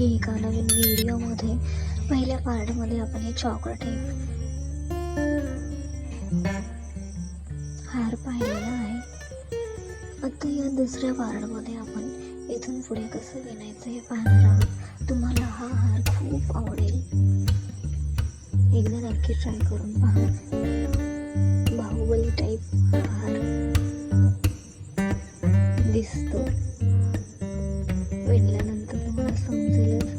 आणखी एका नवीन व्हिडिओमध्ये. पहिल्या पार्टमध्ये आपण हे चॉकलेट हार पाहिलेला आहे. आता या दुसऱ्या पार्टमध्ये आपण इथून पुढे कसं विणायचं हे पाहणार आहोत. तुम्हाला हा हार खूप आवडेल, एकदा नक्की ट्राय करून पहा. बाहुबली टाईप हार दिसतो, विणल्यानंतर तुम्हाला समजेलच.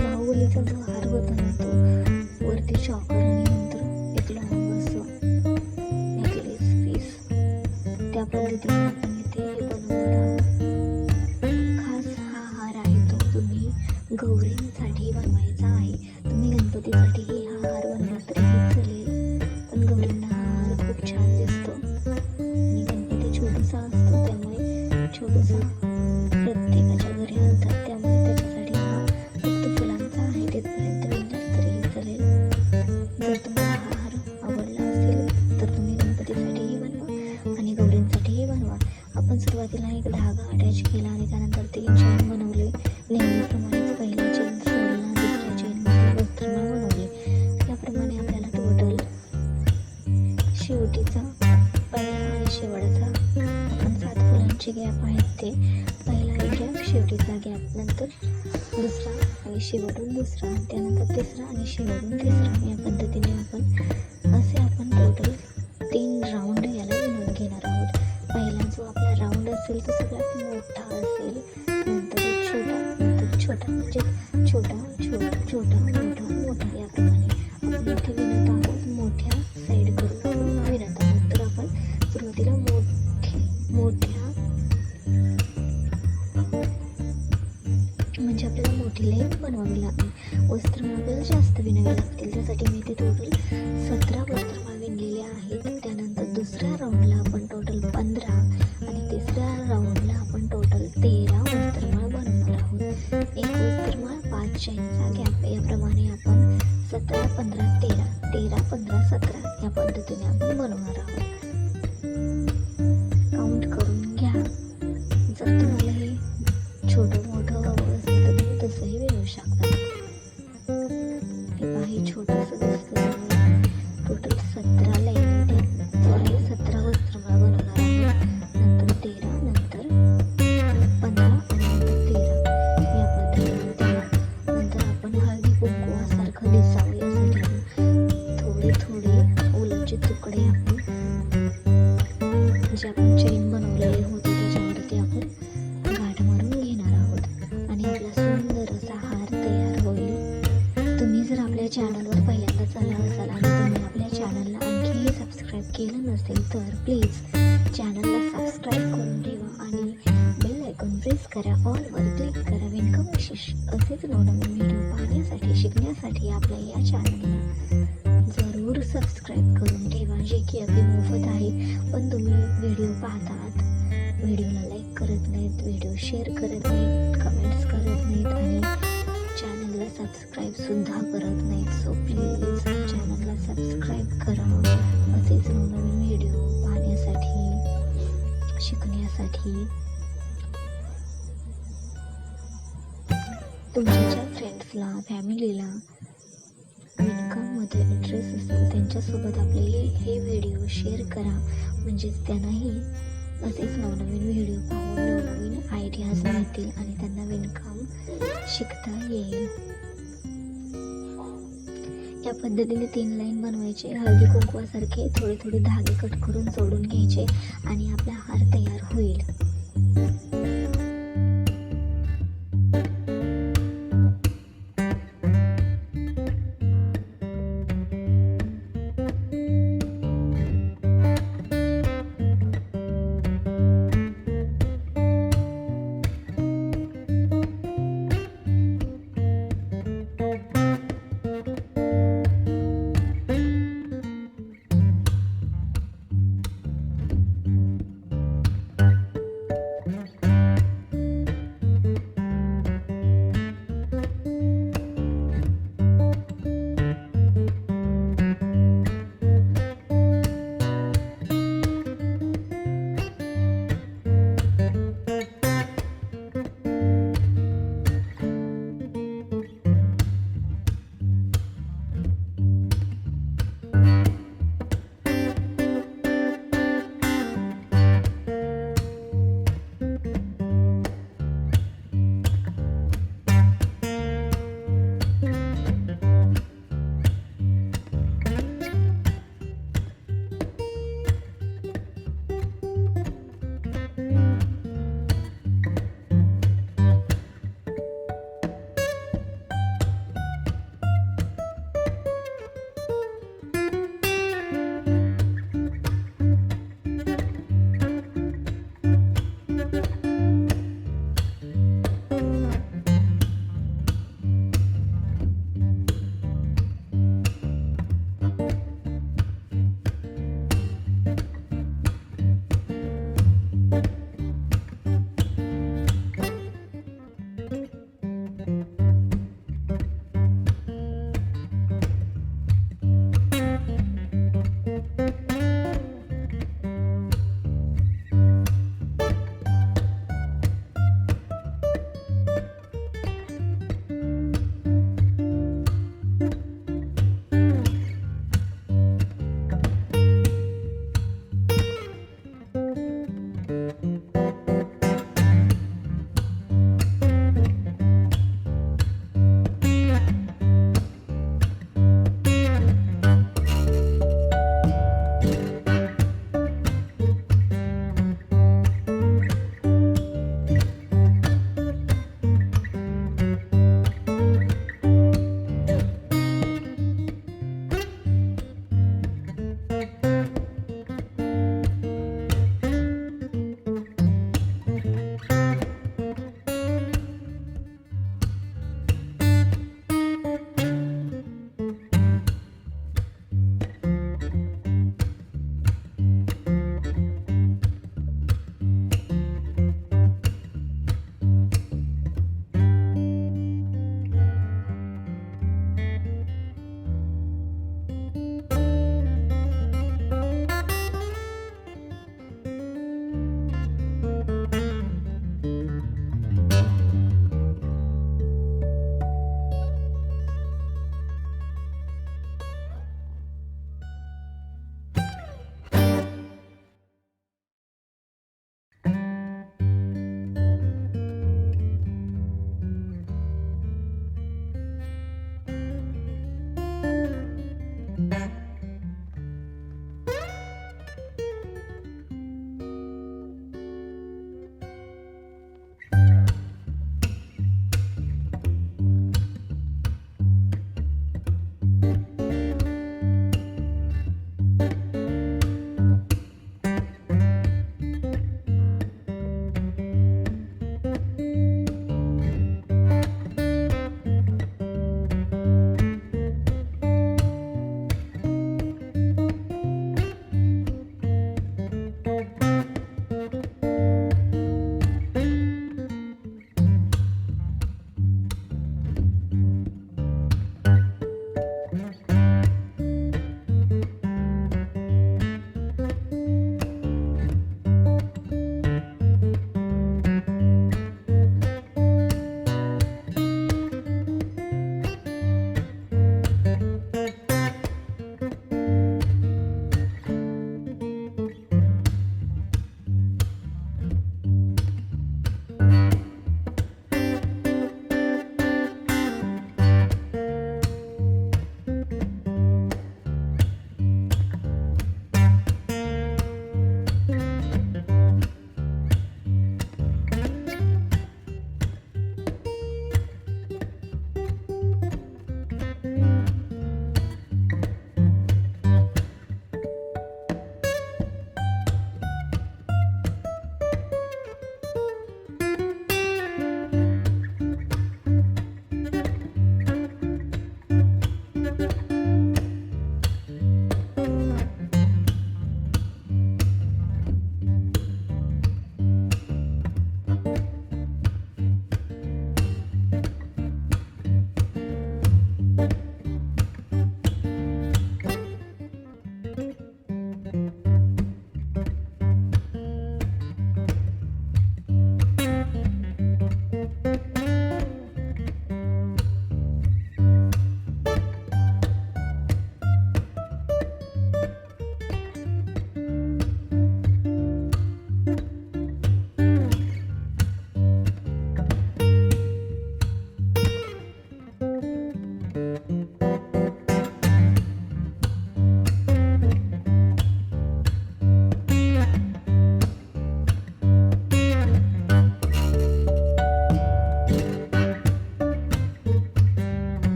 बाहुबलीचा जो हार होता ना, तो वरती चॉकर आणि नंतर एक लॉंग असं नेकलेस पीस, त्या पद्धतीने आपण इथे बनवणार आहोत. खास हा हार आहे तो तुम्ही गौरींसाठी बनवायचा आहे. तुम्ही गणपतीसाठीही हा हार बनवला तरीही चालेल, पण गौरींना हा हार खूप छान दिसतो आणि गणपती छोटासा असतो, त्यामुळे छोटासा प्रत्येकाच्या घरी आणतात, त्यामुळे त्याच्यासाठी हा फक्त फुलांचा आहे. तिथपर्यंत विणला तरीही चालेल. जर तुम्हाला हा हार आवडला असेल तर तुम्ही गणपतीसाठीही बनवा आणि गौरींसाठीही बनवा. आपण सुरुवातीला एक धागा अटॅच केला आणि त्यानंतर 3 चेन बनवले. नेहमीप्रमाणेच पहिला चेन सोडला, दुसऱ्या चेनमध्ये वस्त्रमाळ बनवली. त्याप्रमाणे आपल्याला टोटल शेवटीचा पहिला आणि शेवटचा आपण 7 फुलांचे गॅप आहेत, ते पहिला एक गॅप, शेवटीचा गॅप, नंतर दुसरा आणि शेवटून दुसरा, त्यानंतर तिसरा आणि शेवटून तिसरा. या पद्धतीने आपण टोटल 3 राऊंड याला विणून घेणार आहोत. पहिला जो आपला राऊंड असेल तो सगळ्यात मोठा असेल, नंतर छोटा, नंतर छोटा, म्हणजे छोटा छोटा छोटा मोठा मोठा, याप्रमाणे आपण इथे विणत आहोत. मोठ्या साईड करून विणत आहोत. तर आपण सुरुवातीला मोठ्या म्हणजे आपल्याला मोठी लाईन बनवावी लागेल. वस्त्रमाळ आपल्याला जास्त विणावी लागतील, त्यासाठी मी इथे टोटल 17 वस्त्रमाळ विणलेले आहेत. त्यानंतर दुसऱ्या राऊंडला आपण टोटल 15 आणि तिसऱ्या राऊंडला आपण टोटल 13 वस्त्रमाळ बनवणार आहोत. एक वस्त्रमाळ 5 चेनचा गॅप, याप्रमाणे आपण 17, 15, 13, 13, 15, 17 या पद्धतीने आपण बनवणार आहोत. काउंट करून घ्या. जर तुम्हाला हे छोटं मोठं हवं असेल तर तुम्ही तसंही विणू शकता. हे काही छोटंसं दिसतं, टोटल 17 लाईन, 17 वस्त्रमाळ बनवणार आहोत. नंतर 13, नंतर 15 आणि नंतर 13 या पद्धतीने. नंतर आपण हळदी कुंकवासारखं दिसावं यासाठी थोडे थोडे उलनचे तुकडे आपण जे आपण चेन बनवलेले होते त्याच्यावरती आपण गाठ मारून घेणार आहोत आणि आपला सुंदर असा हार तयार होईल. तुम्ही जर आपल्या चॅनलवर पहिल्यांदाच आला असाल आणि तुम्ही आपल्या चॅनलला आणखीही सबस्क्राईब केलं नसेल तर प्लीज चॅनलला सबस्क्राईब करून ठेवा आणि बेल आयकॉन प्रेस करा, ऑलवर क्लिक करा. विनकम असेच नवनवीन व्हिडिओ पाहण्यासाठी, शिकण्यासाठी आपल्या या चॅनलला जरूर सबस्क्राईब करून ठेवा, जे की अगदी मोफत आहे. पण तुम्ही व्हिडिओ पाहतात, व्हिडिओला लाईक करत नाहीत, व्हिडिओ शेअर करत नाहीत, कमेंट्स करत नाहीत आणि चॅनलला सबस्क्राईबसुद्धा करत नाहीत. सो प्लीज चॅनलला सबस्क्राईब करा, असेच नवनवीन व्हिडिओ पाहण्यासाठी, शिकण्यासाठी. तुमच्या फ्रेंड्सला, फॅमिलीला विणकाममध्ये इंटरेस्ट असेल त्यांच्यासोबत आपले हे व्हिडिओ शेअर करा, म्हणजेच त्यांनाही असेच नवनवीन व्हिडिओ पाहून नवनवीन आयडियाज मिळतील आणि त्यांना विणकाम शिकता येईल. या पद्धतीने 3 लाईन बनवायचे. हळदी कुंकवासारखे थोडे थोडे धागे कट करून जोडून घ्यायचे आणि आपला हार तयार होईल.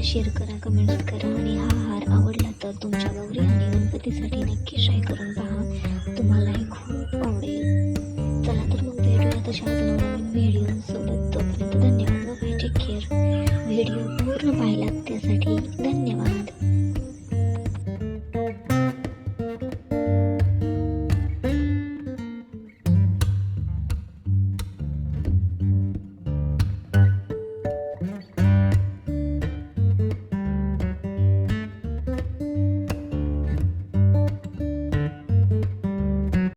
शेअर करा, कमेंट्स करा आणि हा हार आवडला तर तुमच्या गौरी आणि गणपतीसाठी नक्की ट्राय करून पहा, तुम्हालाही खूप आवडेल. चला तर मग भेटूया तशाच नवीन व्हिडिओसोबत. तोपर्यंत धन्यवाद. Bye, take care. व्हिडिओ पूर्ण पाहिलात त्यासाठी धन्यवाद.